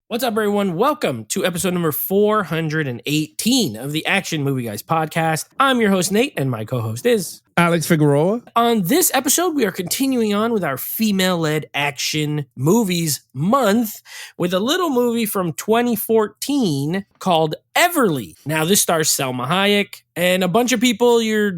What's up, everyone? Welcome to episode number 418 of the Action Movie Guys podcast. I'm your host, Nate, and my co-host is Alex Figueroa. On this episode, we are continuing on with our female-led action movies month with a little movie from 2014 called Everly. Now, this stars Salma Hayek and a bunch of people you're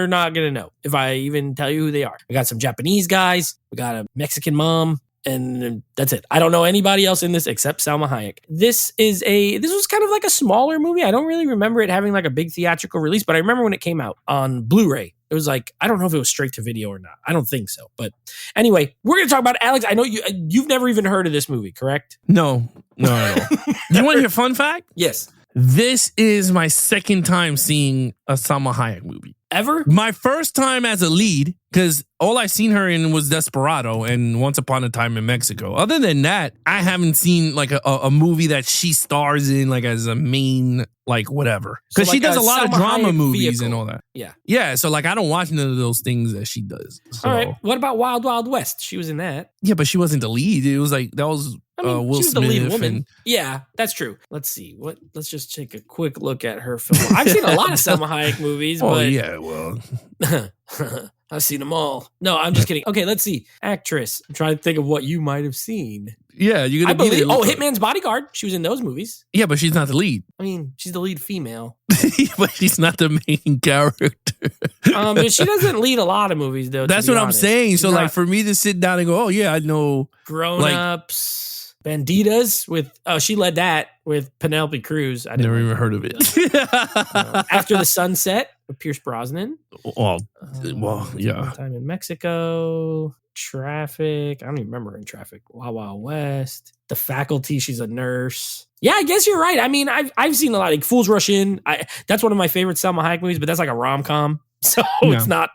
not gonna know if I even tell you who they are. We got some Japanese guys, we got a Mexican mom, and that's it. I don't know anybody else in this except Salma Hayek. This was kind of like a smaller movie. I don't really remember it having like a big theatrical release, but I remember when it came out on Blu-ray. It was like, I don't know if it was straight to video or not. I don't think so. But anyway, we're going to talk about Alex. I know you've never even heard of this movie, correct? No. You want to hear a fun fact? Yes. This is my second time seeing a Salma Hayek movie. Ever? My first time as a lead, because all I've seen her in was Desperado and Once Upon a Time in Mexico. Other than that, I haven't seen like a movie that she stars in like as a main, like whatever. Because she does a lot of drama movies and all that. Yeah. Yeah, so like I don't watch none of those things that she does. So. All right. What about Wild Wild West? She was in that. Yeah, but she wasn't the lead. It was like, that was... Will she was Smith the lead woman. Yeah, that's true. Let's see. Let's just take a quick look at her film. I've seen a lot of Salma Hayek movies. Oh, but yeah, well. I've seen them all. No, I'm just kidding. Okay, let's see. Actress. I'm trying to think of what you might have seen. Yeah, you're going to be there. Hitman's Bodyguard. She was in those movies. Yeah, but she's not the lead. I mean, she's the lead female. But she's not the main character. She doesn't lead a lot of movies, though. That's what honest. I'm saying. She's so, like, for me to sit down and go, oh, yeah, I know. Grown Ups. Banditas with she led that with Penelope Cruz. I never even heard of it. After the Sunset with Pierce Brosnan. Well, yeah. Time in Mexico. Traffic. I don't even remember her in Traffic. Wild Wild West. The Faculty. She's a nurse. Yeah, I guess you're right. I mean, I've seen a lot. Like Fools Rush In. That's one of my favorite Salma Hayek movies, but that's like a rom-com. So it's not,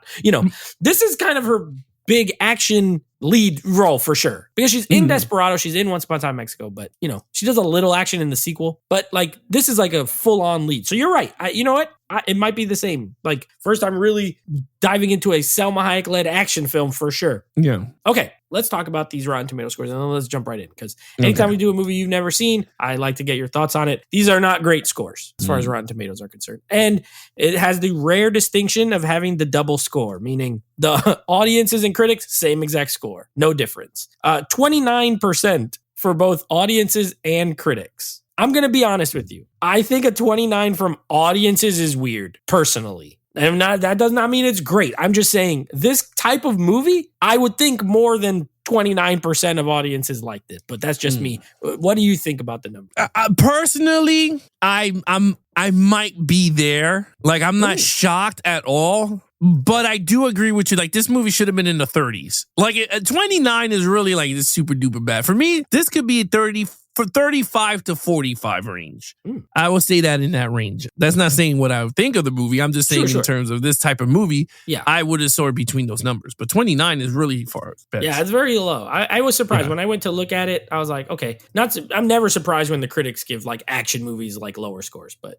this is kind of her big action lead role for sure, because she's in Desperado, she's in Once Upon a Time in Mexico, but she does a little action in the sequel, but like this is like a full-on lead. So you're right. You know what? It might be the same. Like first I'm really diving into a Salma Hayek led action film for sure. Yeah. Okay. Let's talk about these Rotten Tomato scores and then let's jump right in, because anytime we do a movie you've never seen, I like to get your thoughts on it. These are not great scores as far as Rotten Tomatoes are concerned. And it has the rare distinction of having the double score, meaning the audiences and critics, same exact score. No difference. 29% for both audiences and critics. I'm going to be honest with you. I think a 29 from audiences is weird, personally. And that does not mean it's great. I'm just saying this type of movie, I would think more than 29% of audiences like this, but that's just me. What do you think about the number? Personally, I might be there. Like I'm not shocked at all, but I do agree with you. Like this movie should have been in the 30s. Like 29 is really like this super duper bad. For me, this could be 35 to 45 range. I will say that in that range. That's not saying what I would think of the movie. I'm just saying in terms of this type of movie, I would have soared between those numbers. But 29 is really far better. Yeah, it's very low. I was surprised when I went to look at it. I was like, okay, I'm never surprised when the critics give like action movies like lower scores. But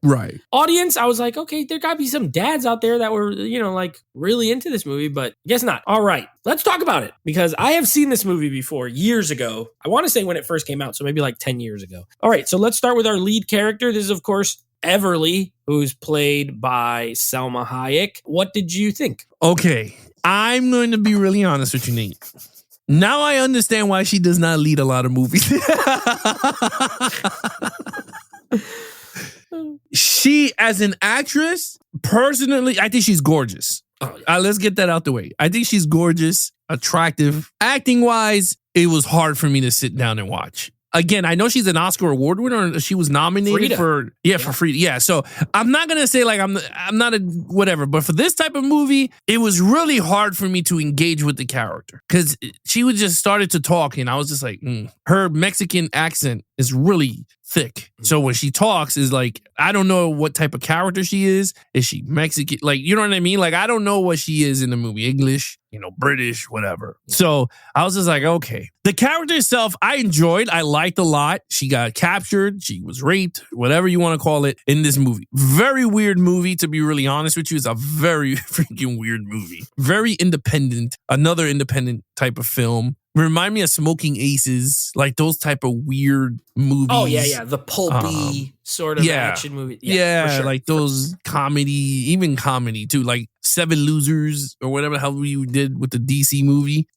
audience, I was like, okay, there got to be some dads out there that were, like really into this movie, but guess not. All right, let's talk about it, because I have seen this movie before years ago. I want to say when it first came out, so maybe like 10 years ago. All right, so let's start with our lead character. This is, of course, Everly, who's played by Salma Hayek. What did you think? Okay, I'm going to be really honest with you, Nate. Now I understand why she does not lead a lot of movies. She, as an actress, personally, I think she's gorgeous. Let's get that out the way. I think she's gorgeous, attractive. Acting-wise, it was hard for me to sit down and watch. Again, I know she's an Oscar award winner. She was nominated for Frida. Yeah, so I'm not gonna say like I'm not a whatever, but for this type of movie, it was really hard for me to engage with the character because she would just started to talk, and I was just like, her Mexican accent is really thick. So when she talks, is like I don't know what type of character she is. Is she Mexican? Like, you know what I mean? Like I don't know what she is in the movie. English, British, whatever. So I was just like, okay. The character itself, I enjoyed. I liked a lot. She got captured. She was raped, whatever you want to call it, in this movie. Very weird movie, to be really honest with you. It's a very freaking weird movie. Very independent. Another independent type of film. Remind me of Smoking Aces, like those type of weird movies. Oh yeah, the pulpy sort of action movie. Yeah, for sure. like those comedy, even comedy too, like Seven Losers or whatever the hell we did with the DC movie.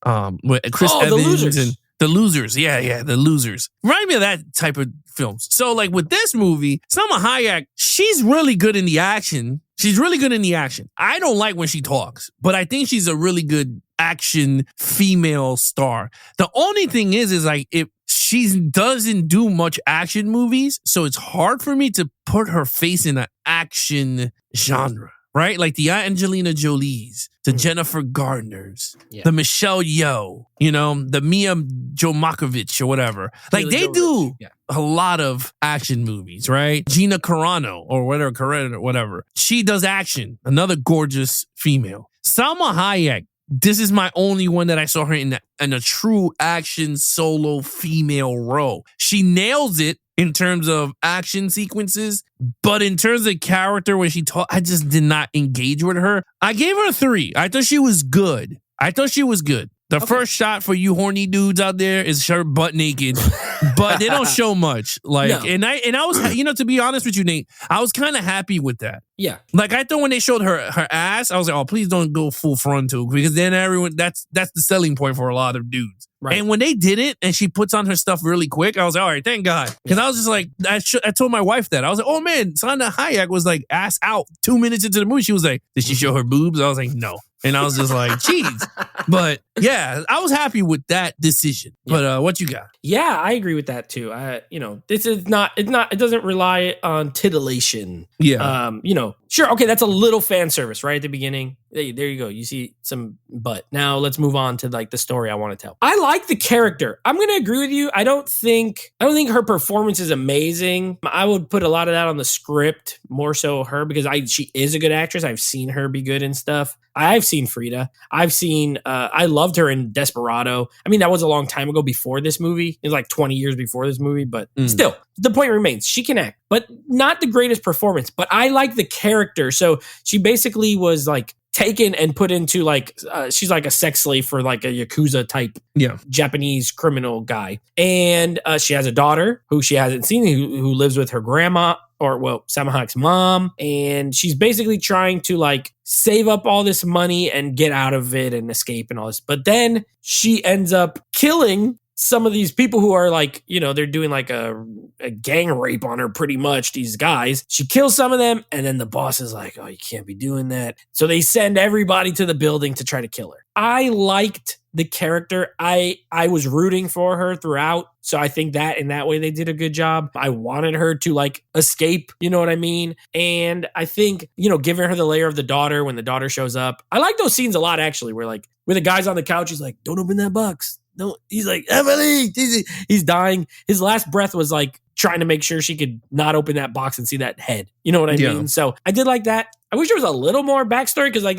With Chris Evans The Losers. and The Losers. Yeah, The Losers. Remind me of that type of films. So like with this movie, Salma Hayek, she's really good in the action. I don't like when she talks, but I think she's a really good action female star. The only thing is like if she doesn't do much action movies, so it's hard for me to put her face in an action genre, right? Like the Angelina Jolies, the Jennifer Gardners, the Michelle Yeoh, the Mia Jomakovich or whatever. Like they do a lot of action movies, right? Gina Carano or whatever. She does action. Another gorgeous female. Salma Hayek. This is my only one that I saw her in a true action solo female role. She nails it in terms of action sequences, but in terms of character when she talked, I just did not engage with her. I gave her a 3. I thought she was good. The first shot for you horny dudes out there is her butt naked, but they don't show much. Like, no. and I was, to be honest with you, Nate, I was kind of happy with that. Yeah. Like I thought when they showed her ass, I was like, oh, please don't go full frontal because then everyone, that's the selling point for a lot of dudes. Right. And when they did it and she puts on her stuff really quick, I was like, all right, thank God. Because I was just like, I told my wife that. I was like, oh man, Salma Hayek was like ass out 2 minutes into the movie. She was like, did she show her boobs? I was like, no. And I was just like, geez. But yeah, I was happy with that decision. But what you got? Yeah, I agree with that too. This is it doesn't rely on titillation. Yeah. Sure. Okay. That's a little fan service right at the beginning. Hey, there you go. You see some butt. Now let's move on to like the story I want to tell. I like the character. I'm going to agree with you. I don't think her performance is amazing. I would put a lot of that on the script, more so her, because she is a good actress. I've seen her be good and stuff. I've seen Frida. I loved her in Desperado. I mean, that was a long time ago before this movie. It was like 20 years before this movie, but still, the point remains. She can act, but not the greatest performance. But I like the character. So she basically was like taken and put into like, she's like a sex slave for like a Yakuza type Japanese criminal guy. And she has a daughter who she hasn't seen, who lives with her grandma, Salma Hayek's mom. And she's basically trying to like save up all this money and get out of it and escape and all this. But then she ends up killing some of these people who are like, they're doing like a gang rape on her pretty much, these guys. She kills some of them and then the boss is like, oh, you can't be doing that. So they send everybody to the building to try to kill her. I liked the character. I was rooting for her throughout. So I think that in that way they did a good job. I wanted her to like escape, you know what I mean? And I think, giving her the layer of the daughter when the daughter shows up. I like those scenes a lot actually, where the guy's on the couch, he's like, don't open that box. No, he's like, Emily, he's dying. His last breath was like trying to make sure she could not open that box and see that head. You know what I mean? So I did like that. I wish there was a little more backstory because like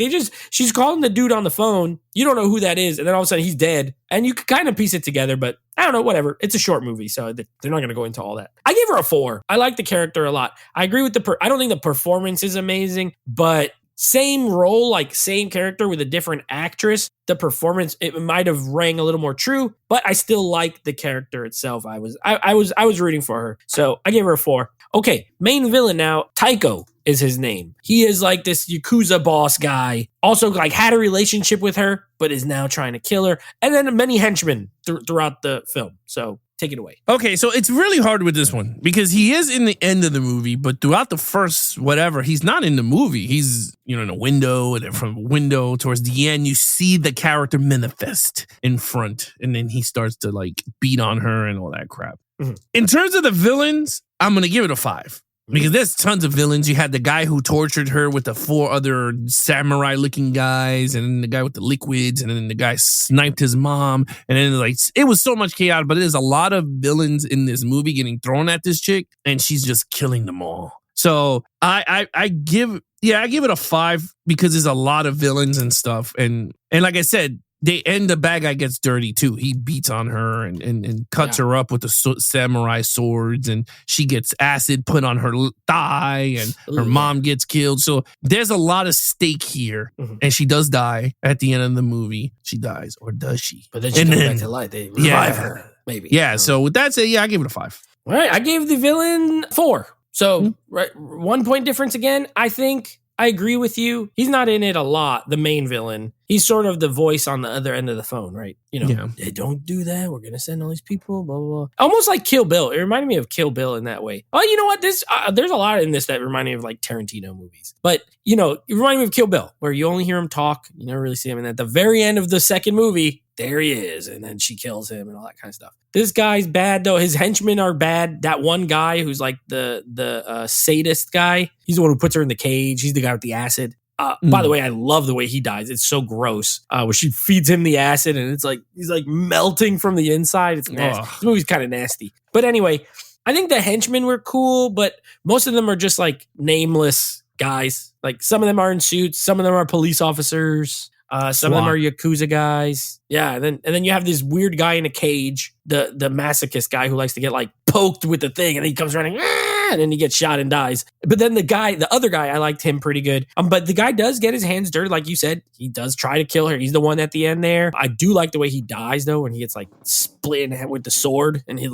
she's calling the dude on the phone. You don't know who that is. And then all of a sudden he's dead. And you could kind of piece it together, but I don't know, whatever. It's a short movie, so they're not going to go into all that. I gave her a 4. I like the character a lot. I agree with I don't think the performance is amazing, but same role, like same character with a different actress. The performance, it might have rang a little more true, but I still like the character itself. I was rooting for her. So I gave her a 4. Okay, main villain now, Taiko is his name. He is like this Yakuza boss guy. Also like had a relationship with her, but is now trying to kill her. And then many henchmen throughout the film. So take it away. Okay, so it's really hard with this one because he is in the end of the movie, but throughout the first whatever, he's not in the movie. He's, in a window, and then from window towards the end, you see the character manifest in front, and then he starts to like beat on her and all that crap. Mm-hmm. In terms of the villains, I'm going to give it a 5. Because there's tons of villains. You had the guy who tortured her with the 4 other samurai-looking guys, and then the guy with the liquids, and then the guy sniped his mom, and then like it was so much chaos. But there's a lot of villains in this movie getting thrown at this chick, and she's just killing them all. So I give it a 5 because there's a lot of villains and stuff, and like I said, the bad guy gets dirty too. He beats on her and cuts her up with the samurai swords, and she gets acid put on her thigh, and her mom gets killed. So there's a lot of stake here, and she does die at the end of the movie. She dies, or does she? But then she comes back to life. They revive her, maybe. Yeah. So with that said, I give it a 5. All right, I gave the villain 4. So 1 point difference again. I think I agree with you. He's not in it a lot, the main villain. He's sort of the voice on the other end of the phone, right? Hey, don't do that. We're going to send all these people, blah, blah, blah. Almost like Kill Bill. It reminded me of Kill Bill in that way. Oh, you know what? There's a lot in this that remind me of like Tarantino movies. But, it reminded me of Kill Bill, where you only hear him talk. You never really see him. And at the very end of the second movie, there he is. And then she kills him and all that kind of stuff. This guy's bad, though. His henchmen are bad. That one guy who's like the sadist guy, he's the one who puts her in the cage. He's the guy with the acid. By the way, I love the way he dies. It's so gross. Where she feeds him the acid and it's like he's like melting from the inside. It's nasty. This movie's kind of nasty. But anyway, I think the henchmen were cool, but most of them are just like nameless guys. Like some of them are in suits, some of them are police officers. Some of them are Yakuza guys. Yeah, and then you have this weird guy in a cage, the masochist guy who likes to get like poked with the thing, and he comes running, and then he gets shot and dies. But then the other guy, I liked him pretty good. But the guy does get his hands dirty, like you said. He does try to kill her. He's the one at the end there. I do like the way he dies though, when he gets like split in with the sword, and he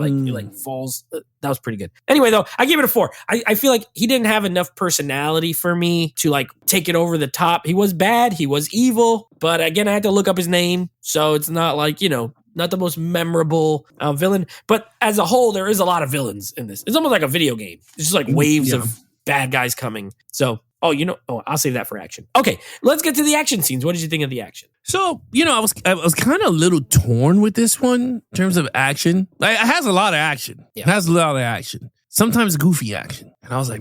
falls. That was pretty good. Anyway, though, I give it a 4. I feel like he didn't have enough personality for me to like take it over the top. He was bad. He was evil. But again, I had to look up his name. So it's not like, not the most memorable villain. But as a whole, there is a lot of villains in this. It's almost like a video game. It's just like waves of bad guys coming. So, I'll save that for action. Okay, let's get to the action scenes. What did you think of the action? So, I was kind of a little torn with this one in terms of action. Like, it has a lot of action. Yeah. It has a lot of action. Sometimes goofy action. And I was like,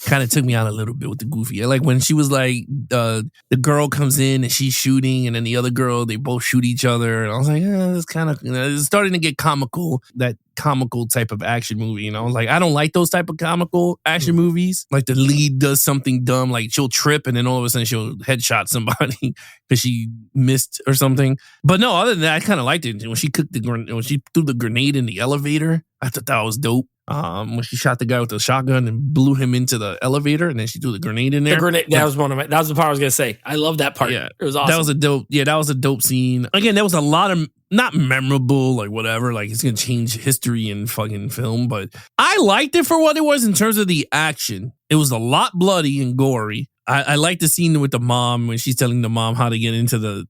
kind of took me out a little bit with the goofy. Like when she was like, the girl comes in and she's shooting, and then the other girl, they both shoot each other. And I was like, it's kind of, it's starting to get comical, that comical type of action movie. I was like, I don't like those type of comical action movies. Like the lead does something dumb, like she'll trip and then all of a sudden she'll headshot somebody because she missed or something. But no, other than that, I kind of liked it. When she when she threw the grenade in the elevator, I thought that was dope. When she shot the guy with the shotgun and blew him into the elevator, and then she threw the grenade in there. The grenade, that was the part I was gonna say. I love that part. Yeah, it was awesome. That was a dope scene. Again, there was a lot of not memorable, like whatever, like it's gonna change history in fucking film, but I liked it for what it was in terms of the action. It was a lot bloody and gory. I liked the scene with the mom when she's telling the mom how to get into the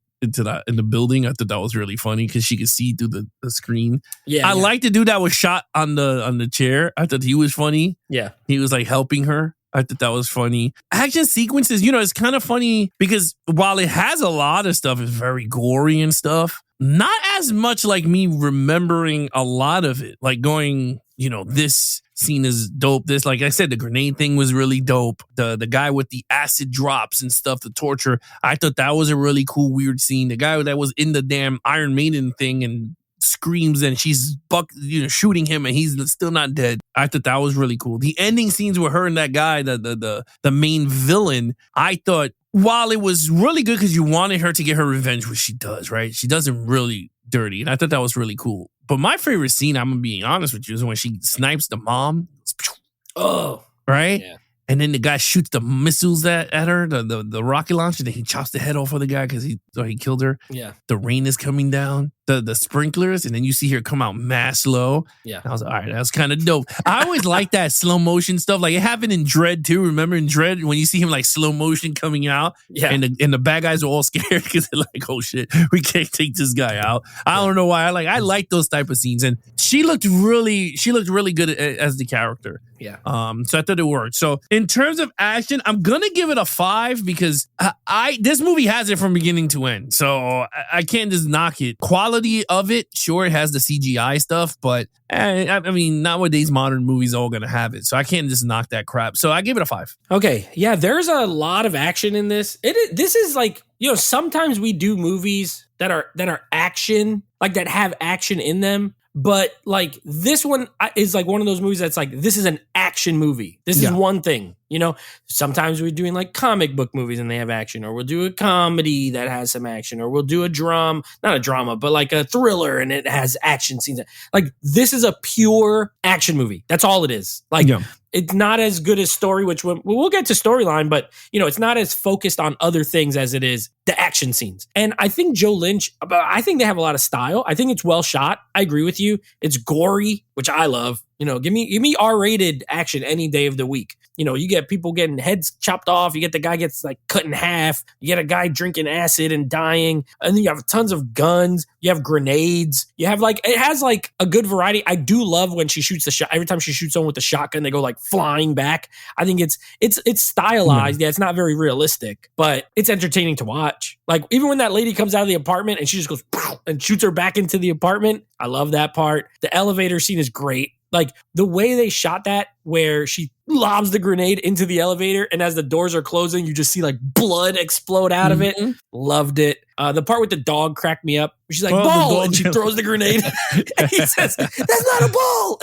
building. I thought that was really funny because she could see through the screen. I liked the dude that was shot on the chair. I thought he was funny. Yeah, he was like helping her. I thought that was funny. Action sequences, it's kind of funny because while it has a lot of stuff, it's very gory and stuff. Not as much like me remembering a lot of it, like going, this scene is dope. This, like I said, the grenade thing was really dope. The guy with the acid drops and stuff, the torture, I thought that was a really cool, weird scene. The guy that was in the damn Iron Maiden thing and screams and she's shooting him and he's still not dead. I thought that was really cool. The ending scenes with her and that guy, the main villain, I thought, while it was really good because you wanted her to get her revenge, which she does, right? She does it really dirty. And I thought that was really cool. But my favorite scene, I'm going to be honest with you, is when she snipes the mom. Oh. Right? Yeah. And then the guy shoots the missiles at her, the rocket launcher, and then he chops the head off of the guy because he killed her. Yeah. The rain is coming down, the sprinklers, and then you see her come out mad slow. Yeah. And I was like, all right, that's kind of dope. I always like that slow motion stuff. Like it happened in Dread too. Remember in Dread when you see him like slow motion coming out? Yeah. And the bad guys are all scared because they're like, oh shit, we can't take this guy out. I don't know why. I like those type of scenes. And she looked really good as the character. Yeah. So I thought it worked. So in terms of action, I'm gonna give it a 5 because this movie has it from beginning to end. So I can't just knock it. Quality of it, sure, it has the CGI stuff, but I mean, nowadays modern movies are all gonna have it. So I can't just knock that crap. So I give it a 5. Okay. Yeah, there's a lot of action in this. This is like, sometimes we do movies that are action, like that have action in them. But like this one is like one of those movies that's like, this is an action movie. This is one thing, you know. Sometimes we're doing like comic book movies and they have action, or we'll do a comedy that has some action, or we'll do a not a drama, but like a thriller and it has action scenes. Like this is a pure action movie. That's all it is. Like it's not as good as story, which we'll get to storyline, but you know, it's not as focused on other things as it is the action scenes. And I think Joe Lynch, I think they have a lot of style. I think it's well shot. I agree with you. It's gory, which I love. You know, give me R-rated action any day of the week. You know, you get people getting heads chopped off. You get the guy gets like cut in half. You get a guy drinking acid and dying. And then you have tons of guns. You have grenades. You have like, it has like a good variety. I do love when she shoots the shot. Every time she shoots someone with the shotgun, they go like flying back. I think it's stylized. Yeah, it's not very realistic, but it's entertaining to watch. Like even when that lady comes out of the apartment and she just goes and shoots her back into the apartment. I love that part. The elevator scene is great. Like the way they shot that, where she lobs the grenade into the elevator, and as the doors are closing, you just see like blood explode out of it. Loved it. The part with the dog cracked me up. She's like, ball, and she throws the grenade. And he says, that's not a ball.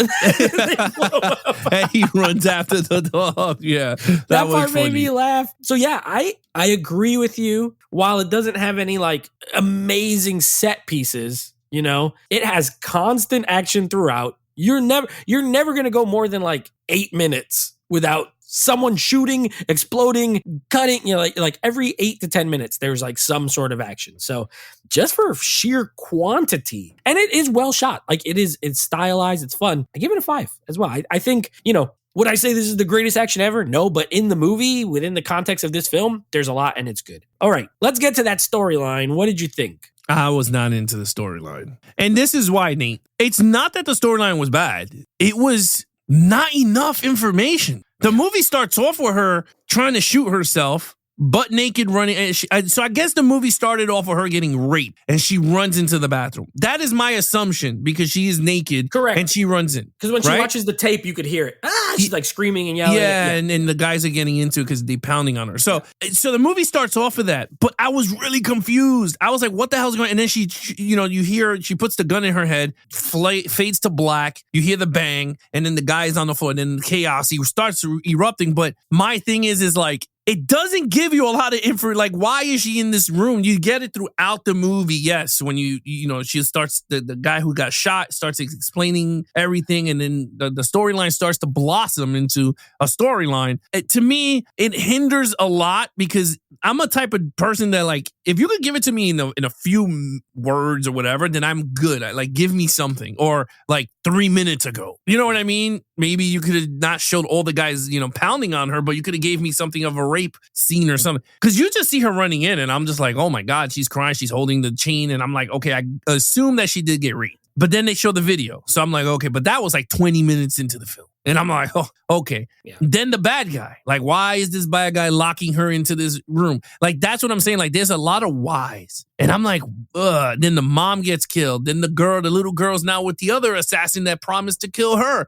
And he runs after the dog. Yeah, that part made me laugh. So yeah, I agree with you. While it doesn't have any like amazing set pieces, you know, it has constant action throughout. You're never going to go more than like 8 minutes without someone shooting, exploding, cutting, you know, like every 8 to 10 minutes, there's like some sort of action. So just for sheer quantity, and it is well shot. Like it's stylized. It's fun. I give it a 5 as well. I think, you know, would I say this is the greatest action ever? No, but in the movie, within the context of this film, there's a lot and it's good. All right, let's get to that storyline. What did you think? I was not into the storyline. And this is why, Nate. It's not that the storyline was bad. It was not enough information. The movie starts off with her trying to shoot herself, butt naked, running. And so I guess the movie started off with her getting raped and she runs into the bathroom. That is my assumption, because she is naked. Correct. And she runs in. Because when she watches the tape, you could hear it. She's like screaming and yelling. Yeah, and the guys are getting into it because they're pounding on her. So the movie starts off with that. But I was really confused. I was like, what the hell's going on? And then she you know, you hear, she puts the gun in her head, fades to black. You hear the bang. And then the guy's on the floor. And then chaos, he starts erupting. But my thing is like, it doesn't give you a lot of info. Like, why is she in this room? You get it throughout the movie. Yes, when you know, she starts, the guy who got shot starts explaining everything, and then the storyline starts to blossom into a storyline. To me, it hinders a lot, because I'm a type of person that, like, if you could give it to me in a few words or whatever, then I'm good. Like, give me something. Or like 3 minutes ago. You know what I mean? Maybe you could have not showed all the guys, you know, pounding on her, but you could have gave me something of a rape scene or something. Because you just see her running in and I'm just like, oh my God, she's crying. She's holding the chain. And I'm like, okay, I assume that she did get raped. But then they show the video. So I'm like, okay, but that was like 20 minutes into the film. And I'm like, oh, okay. Yeah. Then the bad guy. Like, why is this bad guy locking her into this room? Like, that's what I'm saying. Like, there's a lot of whys. And I'm like, ugh. Then the mom gets killed. Then the little girl's now with the other assassin that promised to kill her.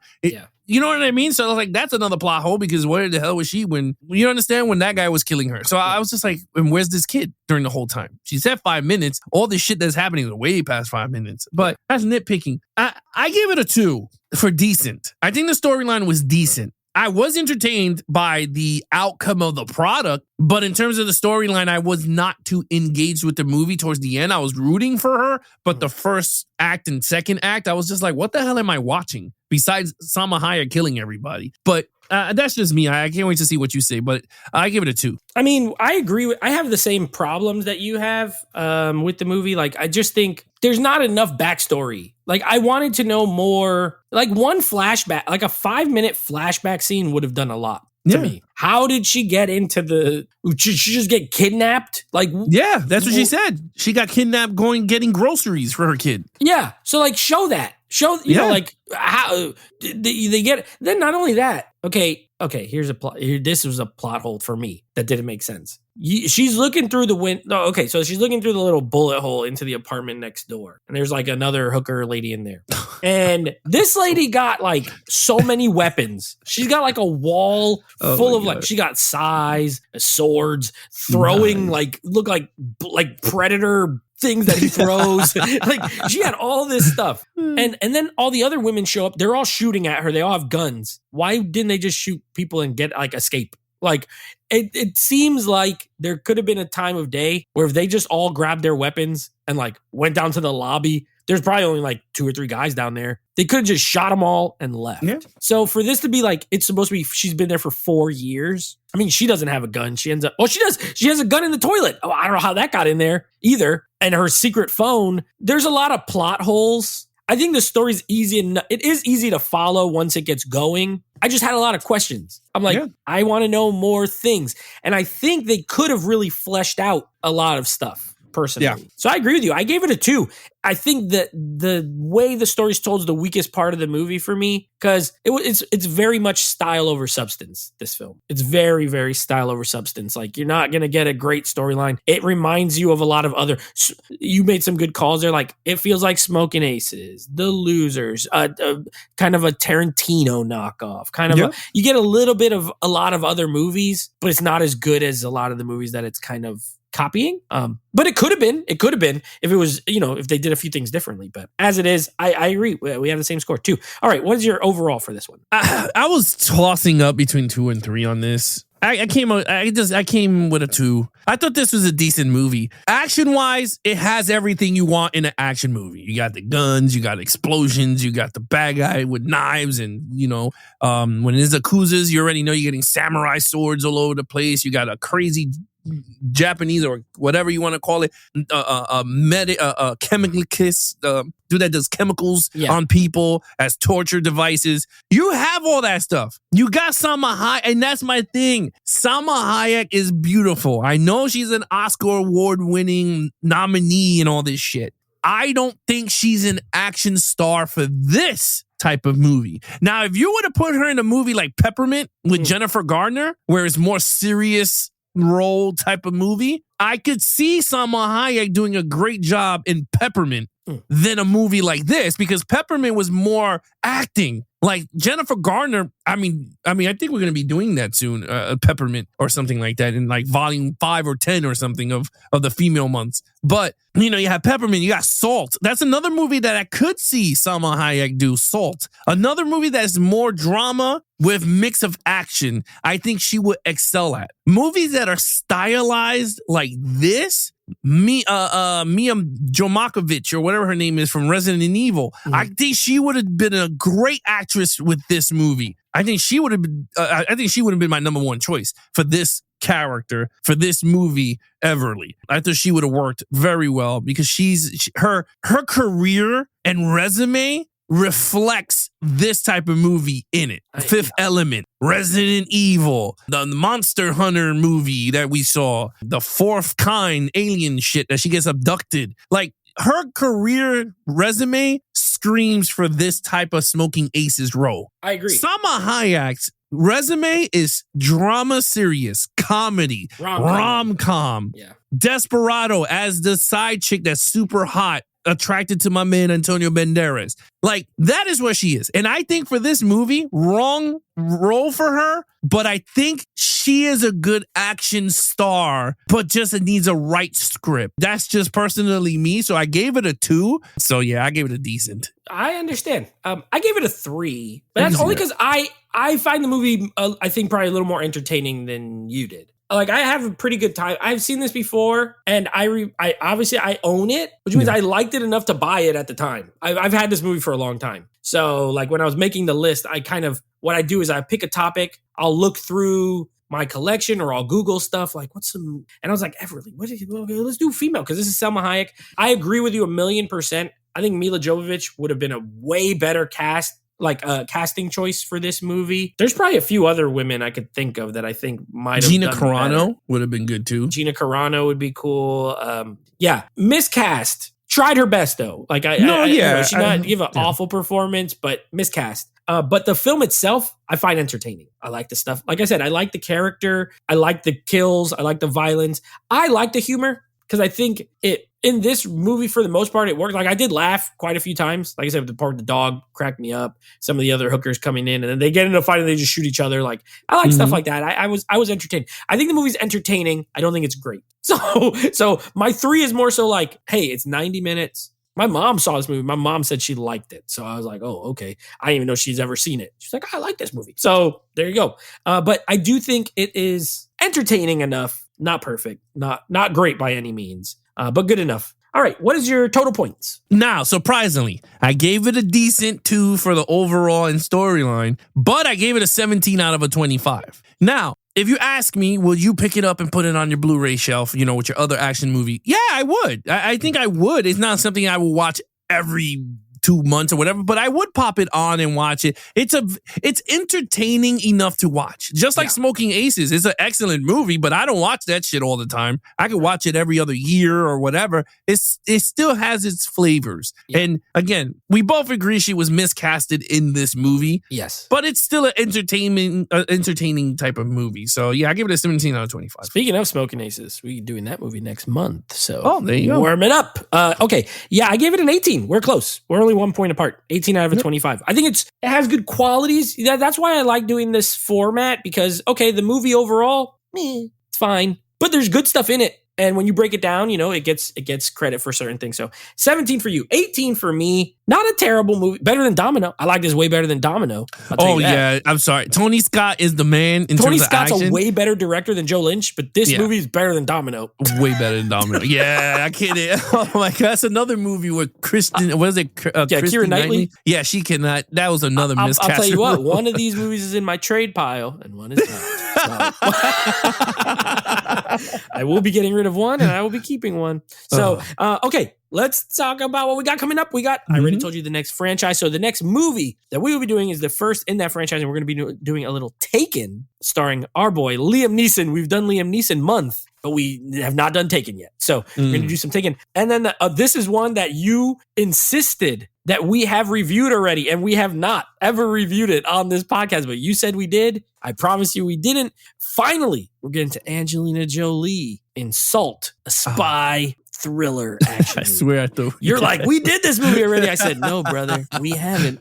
You know what I mean? So I was like, that's another plot hole, because where the hell was she when, you understand, when that guy was killing her? So I was just like, and where's this kid during the whole time? She said 5 minutes. All this shit that's happening is way past 5 minutes. But that's nitpicking. I give it a 2 for decent. I think the storyline was decent. I was entertained by the outcome of the product, but in terms of the storyline, I was not too engaged with the movie towards the end. I was rooting for her, but the first act and second act, I was just like, what the hell am I watching? Besides Salma Hayek killing everybody. But that's just me. I can't wait to see what you say, but I give it a 2. I mean, I agree I have the same problems that you have with the movie. Like, I just think there's not enough backstory. Like, I wanted to know more. Like, one flashback, like a 5-minute flashback scene would have done a lot to me. How did she get into did she just get kidnapped? Like, yeah, that's what she said. She got kidnapped getting groceries for her kid. Yeah. So like, show that. Show, you know, like how they get, then not only that. Okay. Here's a plot. This was a plot hole for me that didn't make sense. She's looking through the window. Okay, so she's looking through the little bullet hole into the apartment next door, and there's like another hooker lady in there. And this lady got like so many weapons. She's got like a wall full of like, she got sais, swords, throwing look like Predator things that he throws. Like she had all this stuff. And then all the other women show up. They're all shooting at her. They all have guns. Why didn't they just shoot people and get like escape? Like it seems like there could have been a time of day where if they just all grabbed their weapons and like went down to the lobby, there's probably only like 2 or 3 guys down there. They could have just shot them all and left. Yeah. So for this to be like, it's supposed to be, she's been there for 4 years. I mean, she doesn't have a gun. She ends up, she does. She has a gun in the toilet. Oh, I don't know how that got in there either. And her secret phone. There's a lot of plot holes. I think the story's easy and it is easy to follow once it gets going. I just had a lot of questions. I'm like, I want to know more things. And I think they could have really fleshed out a lot of stuff. Personally. Yeah. So I agree with you. I gave it a 2. I think that the way the story's told is the weakest part of the movie for me because it's very much style over substance, this film. It's very, very style over substance. Like you're not going to get a great storyline. It reminds you of a lot of other, you made some good calls there. Like it feels like Smoking Aces, The Losers, kind of a Tarantino knockoff, kind of you get a little bit of a lot of other movies, but it's not as good as a lot of the movies that it's kind of copying. But it could have been if it was, if they did a few things differently. But as it is, I agree. We have the same score too. All right. What is your overall for this one? I was tossing up between 2 and 3 on this. I came with a 2. I thought this was a decent movie. Action wise, it has everything you want in an action movie. You got the guns, you got explosions, you got the bad guy with knives, and when it is Yakuzas, you already know you're getting samurai swords all over the place. You got a crazy Japanese or whatever you want to call it, chemical kiss, dude that does chemicals on people as torture devices. You have all that stuff. You got Salma Hayek, and that's my thing. Salma Hayek is beautiful. I know she's an Oscar award-winning nominee and all this shit. I don't think she's an action star for this type of movie. Now, if you would have put her in a movie like Peppermint with Jennifer Garner, where it's more serious role type of movie, I could see Salma Hayek doing a great job in Peppermint than a movie like this, because Peppermint was more acting. Like Jennifer Garner, I mean, I think we're going to be doing that soon, Peppermint or something like that in like volume 5 or 10 or something of the female months. But, you have Peppermint, you got Salt. That's another movie that I could see Salma Hayek do, Salt. Another movie that's more drama with mix of action, I think she would excel at. Movies that are stylized like this, Mia Jomakovich or whatever her name is from Resident Evil. I think she would have been a great actress with this movie. I think she would have been. I think she would have been my number 1 choice for this character, for this movie, Everly. I thought she would have worked very well because her career and resume reflects this type of movie in it. Fifth Element, Resident Evil, the Monster Hunter movie that we saw, the Fourth Kind alien shit that she gets abducted. Like her career resume screams for this type of Smoking Aces role. I agree. Salma Hayek's resume is drama, serious, comedy, rom-com. Yeah. Desperado as the side chick that's super hot, attracted to my man Antonio Banderas. Like, that is where she is. And I think for this movie, wrong role for her, but I think she is a good action star, but just needs a right script. That's just personally me. So I gave it a 2. So yeah, I gave it a decent. I understand. I gave it a 3, but that's only because I find the movie, I think, probably a little more entertaining than you did. Like, I have a pretty good time. I've seen this before, and I obviously I own it, which means I liked it enough to buy it at the time. I've had this movie for a long time. So, like, when I was making the list, what I do is I pick a topic, I'll look through my collection, or I'll Google stuff like, and I was like, Everly, let's do female, because this is Salma Hayek. I agree with you 1,000,000%. I think Mila Jovovich would have been a way better casting choice for this movie. There's probably a few other women I could think of that I think might have Gina Carano would have been good too. Gina Carano would be cool. Miscast. Tried her best though. She not give an awful performance, but miscast. But the film itself, I find entertaining. I like the stuff. Like I said, I like the character. I like the kills. I like the violence. I like the humor because I think it in this movie, for the most part, it worked. Like, I did laugh quite a few times. Like I said, the part with the dog cracked me up. Some of the other hookers coming in, and then they get into a fight and they just shoot each other. Like, I like stuff like that. I was entertained. I think the movie's entertaining. I don't think it's great. So my 3 is more so like, hey, it's 90 minutes. My mom saw this movie. My mom said she liked it. So I was like, oh, okay. I didn't even know she's ever seen it. She's like, I like this movie. So there you go. But I do think it is entertaining enough. Not perfect. Not great by any means, but good enough. All right. What is your total points? Now, surprisingly, I gave it a decent 2 for the overall and storyline, but I gave it a 17 out of a 25. Now, if you ask me, would you pick it up and put it on your Blu-ray shelf, with your other action movie? Yeah, I would. I think I would. It's not something I will watch every 2 months or whatever, but I would pop it on and watch it. It's entertaining enough to watch. Just like Smoking Aces. It's an excellent movie, but I don't watch that shit all the time. I could watch it every other year or whatever. It still has its flavors. Yeah. And again, we both agree she was miscasted in this movie. Yes. But it's still an entertaining type of movie. So yeah, I give it a 17 out of 25. Speaking of Smoking Aces, we're doing that movie next month. So there you go. Warm it up. Okay. Yeah, I gave it an 18. We're close. We're only 1 point apart. 18 out of a 25. I think it has good qualities. That's why I like doing this format, because the movie overall, it's fine, but there's good stuff in it. And when you break it down, it gets credit for certain things. So 17 for you, 18 for me. Not a terrible movie. Better than Domino. I like this way better than Domino. Yeah. I'm sorry. Tony Scott is the man in terms of action. Tony Scott's a way better director than Joe Lynch, but this movie is better than Domino. Way better than Domino. Yeah, I can't. Oh my God. That's another movie with Kristen. What is it? Keira Knightley. Yeah, she cannot. That was another miscast. I'll tell you what. One of these movies is in my trade pile, and one is not. So. I will be getting rid of one, and I will be keeping one. So, okay. Let's talk about what we got coming up. I already told you the next franchise. So the next movie that we will be doing is the first in that franchise. And we're going to be doing a little Taken starring our boy, Liam Neeson. We've done Liam Neeson month, but we have not done Taken yet. So we're going to do some Taken. And then this is one that you insisted that we have reviewed already. And we have not ever reviewed it on this podcast, but you said we did. I promise you we didn't. Finally, we're getting to Angelina Jolie in Salt, a spy thriller action. I swear I thought you're like, we did this movie already. I said, no, brother, we haven't.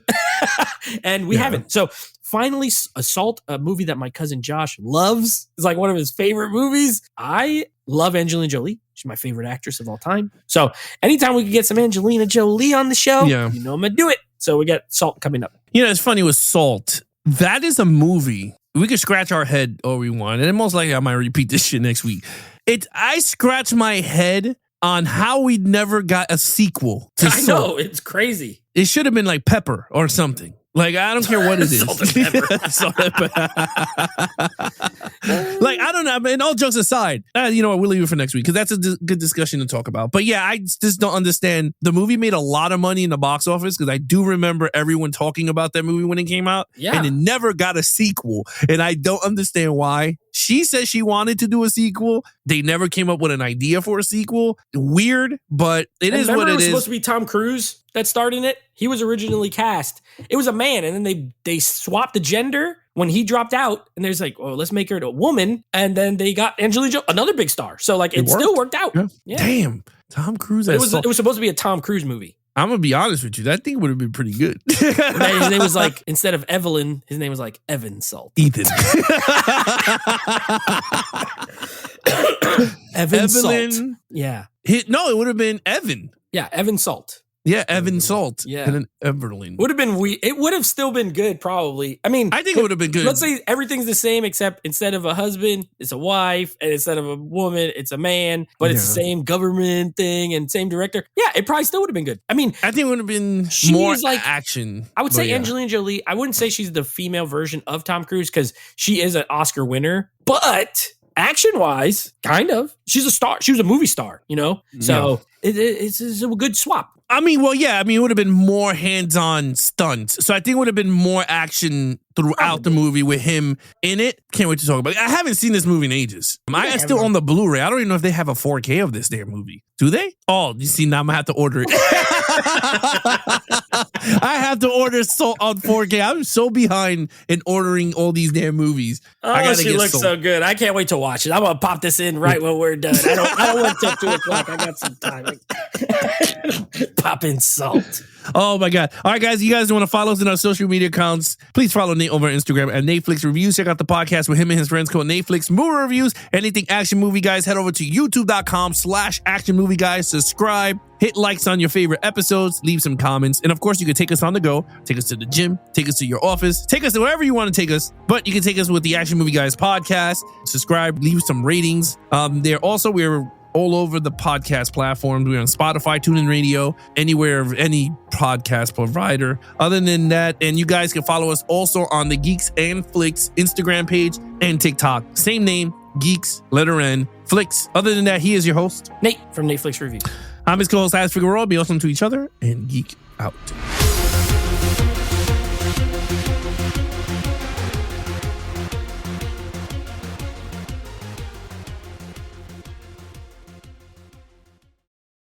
And we haven't. So finally, Assault, a movie that my cousin Josh loves. It's like one of his favorite movies. I love Angelina Jolie. She's my favorite actress of all time. So anytime we can get some Angelina Jolie on the show, I'm going to do it. So we got Salt coming up. It's funny with Salt. That is a movie. We could scratch our head all we want. And most likely I might repeat this shit next week. I scratch my head on how we never got a sequel to Salt. I know, it's crazy. It should have been like Pepper or something. Like, I don't care what it is. Salt and pepper. Salt and pepper. Like, I don't know. I mean, all jokes aside, we'll leave it for next week because that's a good discussion to talk about. But yeah, I just don't understand. The movie made a lot of money in the box office because I do remember everyone talking about that movie when it came out. Yeah. And it never got a sequel. And I don't understand why. She said she wanted to do a sequel. They never came up with an idea for a sequel. Weird, but it is what it is. It was supposed to be Tom Cruise that starred in it. He was originally cast. It was a man, and then they swapped the gender when he dropped out. And there's like, let's make her a woman. And then they got Angelina Jolie, another big star. So like, it still worked out. Yeah. Damn, Tom Cruise. It was supposed to be a Tom Cruise movie. I'm going to be honest with you. That thing would have been pretty good. His name was like, instead of Evelyn, his name was like Evan Salt. Ethan. Evan Salt. Yeah. No, it would have been Evan. Yeah, Evan Salt. Yeah, Evan Salt. Yeah. And then Everlyn. Would have been it would have still been good, probably. I mean, I think it would have been good. Let's say everything's the same, except instead of a husband, it's a wife, and instead of a woman, it's a man, but it's the same government thing and same director. Yeah, it probably still would have been good. I mean, I think it would have been more like action. I would say Angelina Jolie, I wouldn't say she's the female version of Tom Cruise because she is an Oscar winner, but action-wise, kind of. She's a star. She was a movie star, So it's a good swap. I mean, it would have been more hands-on stunts. So I think it would have been more action throughout the movie with him in it. Can't wait to talk about it. I haven't seen this movie in ages. I still own the Blu-ray. I don't even know if they have a 4K of this damn movie. Do they? Oh, you see, now I'm going to have to order it. I have to order Salt on 4K. I'm so behind in ordering all these damn movies. Oh, she looks so good. I can't wait to watch it. I'm gonna pop this in right when we're done. I don't wait till 2:00. I got some time. Pop in Salt. Oh my God. All right, guys, you guys want to follow us in our social media accounts, please follow Nate over on Instagram at Netflix Reviews. Check out the podcast with him and his friends called Netflix Movie Reviews. Anything Action Movie Guys, head over to youtube.com/Action Movie Guys. Subscribe, hit likes on your favorite episodes, leave some comments. And of course, you can take us on the go, take us to the gym, take us to your office, take us to wherever you want to take us. But you can take us with the Action Movie Guys podcast. Subscribe, leave some ratings. We're all over the podcast platforms. We're on Spotify, TuneIn Radio, anywhere of any podcast provider. Other than that, and you guys can follow us also on the Geeks and Flicks Instagram page and TikTok. Same name, Geeks, letter N, Flicks. Other than that, he is your host, Nate from Netflix Reviews. I'm his co-host, As Figueroa. Be awesome to each other and geek out.